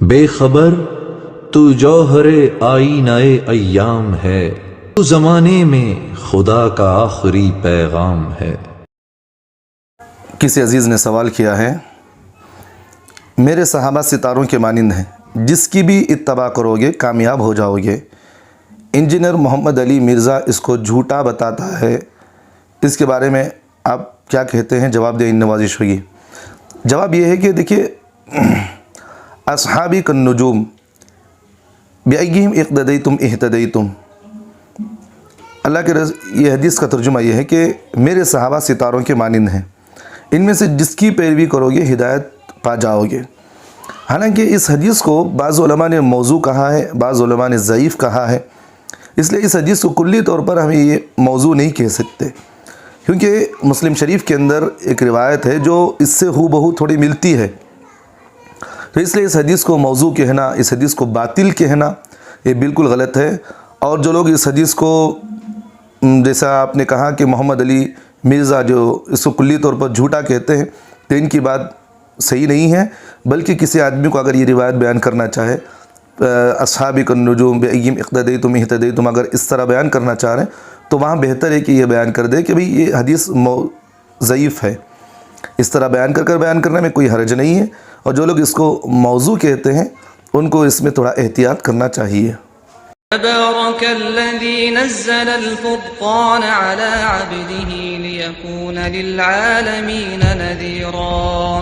بے خبر تو جوہر آئینہ ایام ہے، تو زمانے میں خدا کا آخری پیغام ہے۔ کسی عزیز نے سوال کیا ہے، میرے صحابہ ستاروں کے مانند ہیں، جس کی بھی اتباع کرو گے کامیاب ہو جاؤ گے۔ انجینئر محمد علی مرزا اس کو جھوٹا بتاتا ہے، اس کے بارے میں آپ کیا کہتے ہیں؟ جواب دیں، نوازش ہوگی۔ جواب یہ ہے کہ دیکھیے، اصحابی کالنجوم بأیہم اقتدیتم اہتدیتم، اللہ کے یہ حدیث کا ترجمہ یہ ہے کہ میرے صحابہ ستاروں کے مانند ہیں، ان میں سے جس کی پیروی کرو گے ہدایت پا جاؤ گے۔ حالانکہ اس حدیث کو بعض علماء نے موضوع کہا ہے، بعض علماء نے ضعیف کہا ہے، اس لیے اس حدیث کو کلی طور پر ہمیں یہ موضوع نہیں کہہ سکتے، کیونکہ مسلم شریف کے اندر ایک روایت ہے جو اس سے ہو بہو تھوڑی ملتی ہے، تو اس لیے اس حدیث کو موضوع کہنا، اس حدیث کو باطل کہنا یہ بالکل غلط ہے۔ اور جو لوگ اس حدیث کو، جیسا آپ نے کہا کہ محمد علی مرزا جو اس کو کلی طور پر جھوٹا کہتے ہیں، تو ان کی بات صحیح نہیں ہے، بلکہ کسی آدمی کو اگر یہ روایت بیان کرنا چاہے، اصحابی کالنجوم بأیہم اقتدیتم اہتدیتم، اگر اس طرح بیان کرنا چاہ رہے ہیں تو وہاں بہتر ہے کہ یہ بیان کر دے کہ بھئی یہ حدیث ضعیف ہے۔ اس طرح بیان کرنے میں کوئی حرج نہیں ہے، اور جو لوگ اس کو موضوع کہتے ہیں ان کو اس میں تھوڑا احتیاط کرنا چاہیے۔ تبارك الذي نزل الفرقان على عبده ليكون للعالمين نذيرا